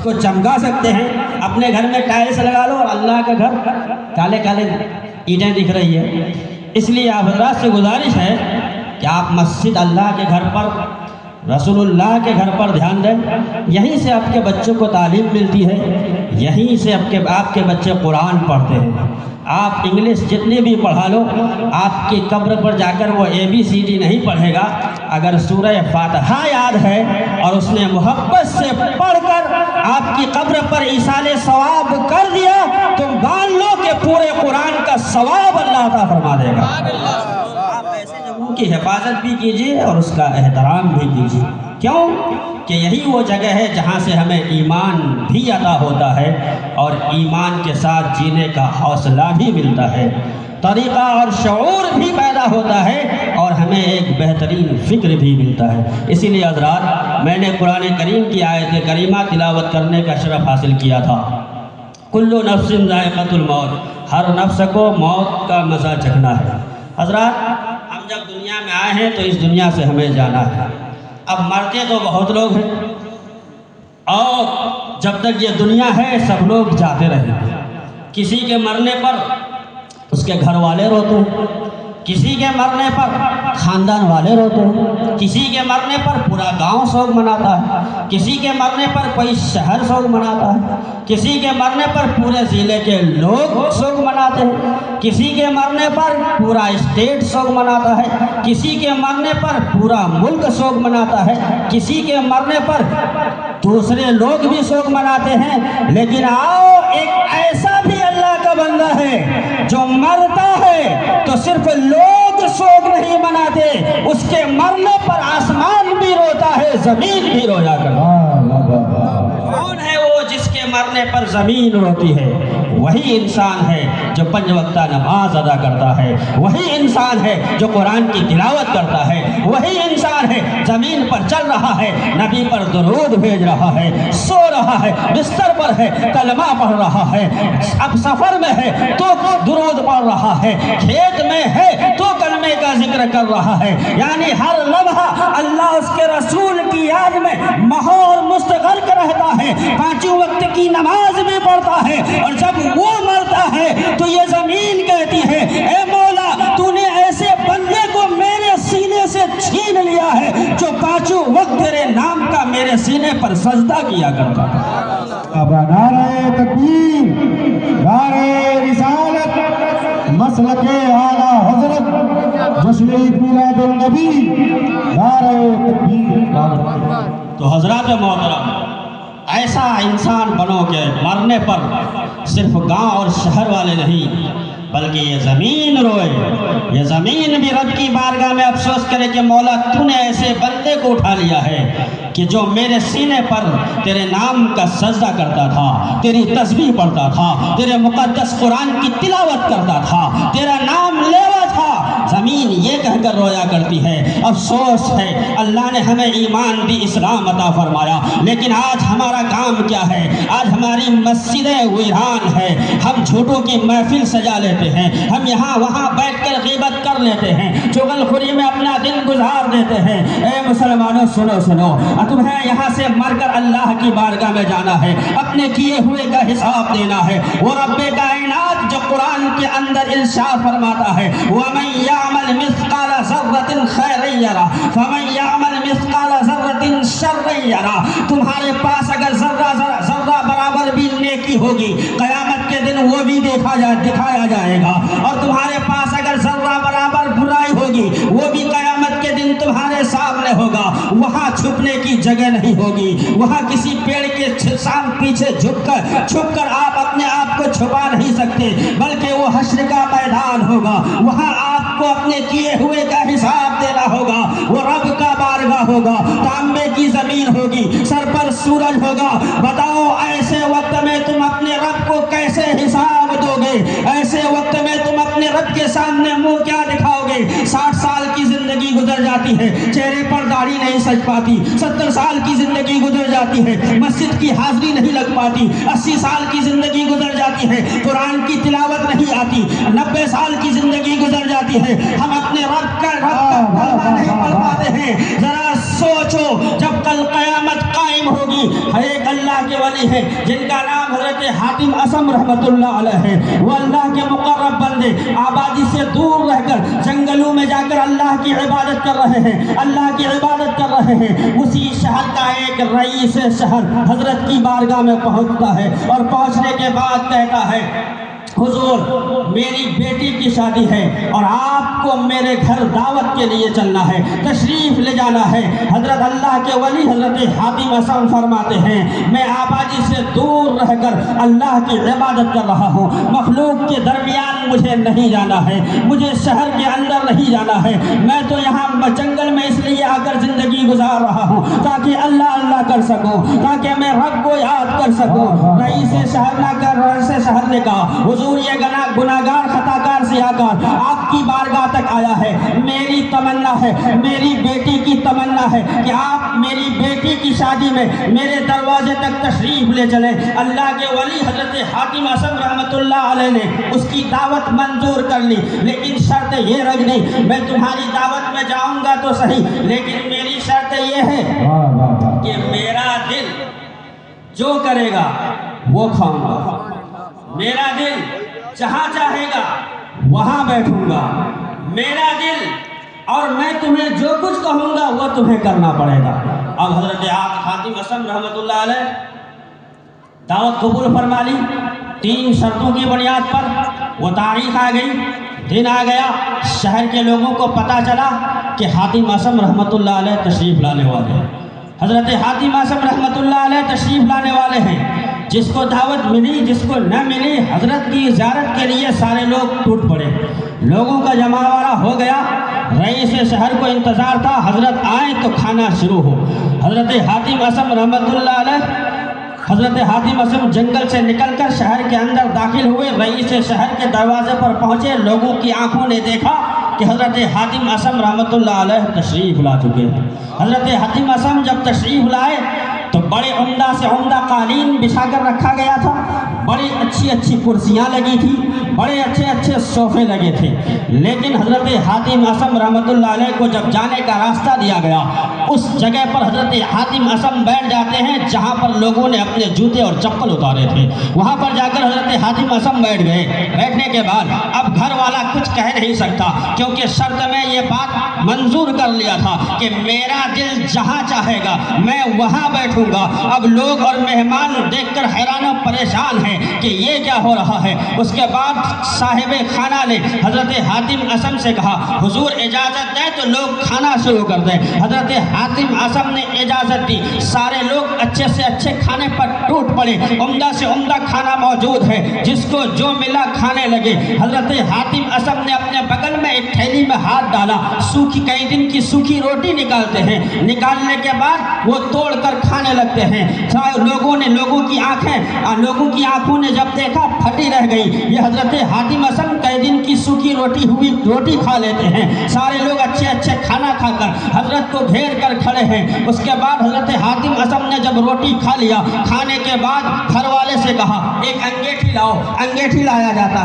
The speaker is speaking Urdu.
کو چمکا سکتے ہیں. اپنے گھر میں ٹائلس لگا لو اور اللہ کا گھر کالے کالے اینٹیں دکھ رہی ہے. اس لیے آپ حضرات سے گزارش ہے کہ آپ مسجد اللہ کے گھر پر، رسول اللہ کے گھر پر دھیان دیں. یہیں سے آپ کے بچوں کو تعلیم ملتی ہے، یہیں سے آپ کے بچے قرآن پڑھتے ہیں. آپ انگلش جتنی بھی پڑھا لو، آپ کی قبر پر جا کر وہ ABCD نہیں پڑھے گا. اگر سورہ فاتحہ یاد ہے اور اس نے محبت سے پڑھ کر آپ کی قبر پر ایصال ثواب کر دیا تو مان لو کہ پورے قرآن کا ثواب اللہ عطا فرما دے گا. آپ ایسے جگہوں کی حفاظت بھی کیجیے اور اس کا احترام بھی کیجیے. کیوں کہ یہی وہ جگہ ہے جہاں سے ہمیں ایمان بھی عطا ہوتا ہے اور ایمان کے ساتھ جینے کا حوصلہ بھی ملتا ہے، طریقہ اور شعور بھی پیدا ہوتا ہے اور ہمیں ایک بہترین فکر بھی ملتا ہے. اسی لیے حضرات میں نے قرآن کریم کی آیت کریمہ تلاوت کرنے کا شرف حاصل کیا تھا. کل نفس ذائقۃ الموت، ہر نفس کو موت کا مزہ چکھنا ہے. حضرات ہم جب دنیا میں آئے ہیں تو اس دنیا سے ہمیں جانا ہے. اب مرتے تو بہت لوگ ہیں اور جب تک یہ دنیا ہے سب لوگ جاتے رہیں گے. کسی کے مرنے پر اس کے گھر والے روتے ہیں، کسی کے مرنے پر خاندان والے روتے ہیں، کسی کے مرنے پر پورا گاؤں سوگ مناتا ہے، کسی کے مرنے پر کوئی شہر سوگ مناتا ہے، کسی کے مرنے پر پورے ضلع کے لوگ سوگ مناتے ہیں، کسی کے مرنے پر پورا اسٹیٹ سوگ مناتا ہے، کسی کے مرنے پر پورا ملک سوگ مناتا ہے، کسی کے مرنے پر دوسرے لوگ بھی سوگ مناتے ہیں. لیکن آؤ ایک ایسا بھی اللہ کا بندہ ہے جو مرتا ہے تو صرف لوگ سوگ نہیں مناتے، اس کے مرنے پر آسمان بھی روتا ہے، زمین بھی رویا کرتا ہے. کون ہے وہ جس کے مرنے پر زمین روتی ہے؟ وہی انسان ہے جو 5 وقتہ نماز ادا کرتا ہے، وہی انسان ہے جو قرآن کی تلاوت کرتا ہے، وہی انسان ہے زمین پر چل رہا ہے، نبی پر درود بھیج رہا ہے، سو رہا ہے، بستر پر ہے کلمہ پڑھ رہا ہے، اب سفر میں ہے تو درود پڑھ رہا ہے، کھیت میں ہے تو کلمے کا ذکر کر رہا ہے. یعنی ہر لمحہ اللہ اس کے رسول کی یاد میں ماحول مستغرق رہتا ہے، 5 وقت کی نماز بھی پڑھتا ہے. اور جب وہ مرتا ہے تو یہ زمین کہتی ہے اے مولا تو نے ایسے بندے کو میرے سینے سے چھین لیا ہے جو 5 وقت تیرے نام کا میرے سینے پر سجدہ کیا کرتا تھا. نعرہ تکبیر، نعرہ رسالت، مسلک اعلیٰ حضرت، جشن عید میلاد النبی، نعرہ تکبیر. تو حضرات محترم ایسا انسان بنو کہ مرنے پر صرف گاؤں اور شہر والے نہیں بلکہ یہ زمین روئے، یہ زمین بھی رب کی بارگاہ میں افسوس کرے کہ مولا تو نے ایسے بندے کو اٹھا لیا ہے کہ جو میرے سینے پر تیرے نام کا سجدہ کرتا تھا، تیری تسبیح پڑھتا تھا، تیرے مقدس قرآن کی تلاوت کرتا تھا، تیرا نام لیوا تھا. زمین یہ کہہ کر رویا کرتی ہے. افسوس ہے اللہ نے ہمیں ایمان دی، اسلام عطا فرمایا، لیکن آج ہمارا کام کیا ہے؟ آج ہماری مسجدیں ویران ہے، ہم جھوٹوں کی محفل سجا لیتے ہیں، ہم یہاں وہاں بیٹھ کر غیبت کر لیتے ہیں، چغل خوری میں اپنا دن گزار دیتے ہیں. اے مسلمانوں سنو سنو، تمہیں یہاں سے مر کر اللہ کی بارگاہ میں جانا ہے، اپنے کیے ہوئے کا حساب دینا ہے. وہ رب کائنات جو قرآن کے اندر ارشاد فرماتا ہے وَمَن يَعْمَلْ مِثْقَالَ ذَرَّةٍ خَيْرًا يَرَهُ وَمَن يَعْمَلْ مِثْقَالَ ذَرَّةٍ شَرًّا يَرَهُ. تمہارے پاس اگر ذرہ برابر بھی نیکی ہوگی قیامت کے دن وہ بھی دکھایا جائے گا، اور تمہارے پاس اگر ذرہ برابر برائی ہوگی وہ بھی قیامت کے دن تمہارے سامنے ہوگا. وہاں چھپنے کی جگہ نہیں ہوگی، وہاں کسی پیڑ کے پیچھے چھپ کر آپ اپنے آپ کو چھپا نہیں سکتے، بلکہ وہ حشر کا میدان ہوگا. وہاں آپ کو اپنے کیے ہوئے کا حساب دینا ہوگا. وہ رب کا بارگاہ ہوگا، تانبے کی زمین ہوگی، سر پر سورج ہوگا. بتاؤ ایسے وقت میں تم اپنے رب کو کیسے حساب دو گے؟ ایسے وقت میں تم اپنے رب کے سامنے منہ کیا دکھاؤ گے؟ 60 سال کی زندگی گزر جاتی ہے، چہرے پر داڑھی نہیں سج پاتی. 70 سال کی زندگی گزر جاتی ہے، مسجد کی حاضری نہیں لگ پاتی. 80 سال کی زندگی گزر جاتی ہے، قرآن کی تلاوت نہیں آتی. 90 سال کی زندگی گزر جاتی ہے، ہم اپنے رب کا کلمہ نہیں پڑھ پاتے ہیں. ذرا سوچو جب کل قیامت قائم ہوگی ایک اللہ کے ولی ہیں جن کا نام حضرت حاتم اسم رحمۃ اللہ علیہ ہے. وہ اللہ کے مقرب بندے آبادی سے دور رہ کر جنگلوں میں جا کر اللہ کی عبادت کر رہے ہیں, اللہ کی عبادت کر رہے ہیں. اسی شہر کا ایک رئیس شہر حضرت کی بارگاہ میں پہنچتا ہے اور پہنچنے کے بعد کہتا ہے, حضور میری بیٹی کی شادی ہے اور آپ کو میرے گھر دعوت کے لیے چلنا ہے, تشریف لے جانا ہے. حضرت اللہ کے ولی حضرت حاتم اسم فرماتے ہیں, میں آبادی سے دور رہ کر اللہ کی عبادت کر رہا ہوں, مخلوق کے درمیان مجھے نہیں جانا ہے, مجھے شہر کے اندر نہیں جانا ہے. میں تو یہاں جنگل میں اس لیے آ کر زندگی گزار رہا ہوں تاکہ اللہ اللہ کر سکوں, تاکہ میں رب کو یاد کر سکوں. رئیس شہر نہ کر رئیس شہر نے کہا, حضور یہ گناہگار خطاکار سیاہکار آپ کی بارگاہ تک آیا ہے, میری تمنا ہے, میری بیٹی کی تمنا ہے کہ آپ میری بیٹی کی شادی میں میرے دروازے تک تشریف لے چلیں. اللہ کے ولی حضرت حاتم اسم رحمۃ اللہ علیہ نے اس کی دعوت منظور کر لی, لیکن شرط یہ رکھ دی, میں تمہاری دعوت میں جاؤں گا تو صحیح, لیکن میری شرط یہ ہے کہ میرا دل جو کرے گا وہ کھاؤں گا, میرا دل جہاں چاہے گا وہاں بیٹھوں گا, میرا دل, اور میں تمہیں جو کچھ کہوں گا وہ تمہیں کرنا پڑے گا. اب حضرت حاتم اسم رحمۃ اللہ علیہ دعوت قبول فرما لی. 3 شرطوں کی بنیاد پر وہ تاریخ آ گئی, دن آ گیا, شہر کے لوگوں کو پتہ چلا کہ حاتم اسم رحمۃ اللہ علیہ تشریف لانے والے ہیں. حضرت حاتم اسم رحمۃ اللہ علیہ تشریف لانے والے ہیں. جس کو دعوت ملی جس کو نہ ملی, حضرت کی زیارت کے لیے سارے لوگ ٹوٹ پڑے, لوگوں کا جماوڑا ہو گیا. رئیس شہر کو انتظار تھا حضرت آئیں تو کھانا شروع ہو. حضرت حاتم اسم رحمۃ اللہ علیہ, حضرت حاتم اسم جنگل سے نکل کر شہر کے اندر داخل ہوئے. رئیس شہر کے دروازے پر پہنچے, لوگوں کی آنکھوں نے دیکھا کہ حضرت حاتم اسم رحمۃ اللہ علیہ تشریف لا چکے ہیں. حضرت حاتم اسم جب تشریف لائے تو بڑے عمدہ سے عمدہ قالین بچھا کر رکھا گیا تھا, بڑی اچھی اچھی کرسیاں لگی تھیں, بڑے اچھے اچھے صوفے لگے تھے. لیکن حضرت حاتم اسم رحمۃ اللہ علیہ کو جب جانے کا راستہ دیا گیا, اس جگہ پر حضرت حاتم اسم بیٹھ جاتے ہیں جہاں پر لوگوں نے اپنے جوتے اور چپل اتارے تھے. وہاں پر جا کر حضرت حاتم اسم بیٹھ گئے. بیٹھنے کے بعد اب گھر والا کچھ کہہ نہیں سکتا, کیونکہ شرط میں یہ بات منظور کر لیا تھا کہ میرا دل جہاں چاہے گا میں وہاں بیٹھوں گا. اب لوگ اور مہمان دیکھ کر حیران و پریشان ہیں کہ یہ کیا ہو رہا ہے. اس کے بعد صاحب خانہ نے حضرت حاتم اسم سے کہا, حضور اجازت دیں تو لوگ کھانا شروع کر دیں. حضرت حاتم اسم نے اجازت دی. سارے لوگ اچھے سے اچھے کھانے پر ٹوٹ پڑے, عمدہ سے عمدہ کھانا موجود ہے, جس کو جو ملا کھانے لگے. حضرت حاتم اسم نے اپنے بغل میں ایک تھیلی میں ہاتھ ڈالا, سوکھی کئی دن کی سوکھی روٹی نکالتے ہیں, نکالنے کے بعد وہ توڑ کر کھانے لگتے ہیں. لوگوں کی آنکھوں نے جب دیکھا پھٹی رہ گئی. یہ حضرت حاتم اسم کئی دن کی سوکھی روٹی کھا لیتے ہیں. سارے لوگ اچھے اچھے کھانا کھا کر حضرت کو گھیر کر کھڑے ہیں. اس کے بعد حضرت حاتم اسم نے جب روٹی کھا لیا, کھانے کے بعد گھر والے سے کہا ایک انگیٹھی لاؤ. انگیٹھی لایا جاتا ہے.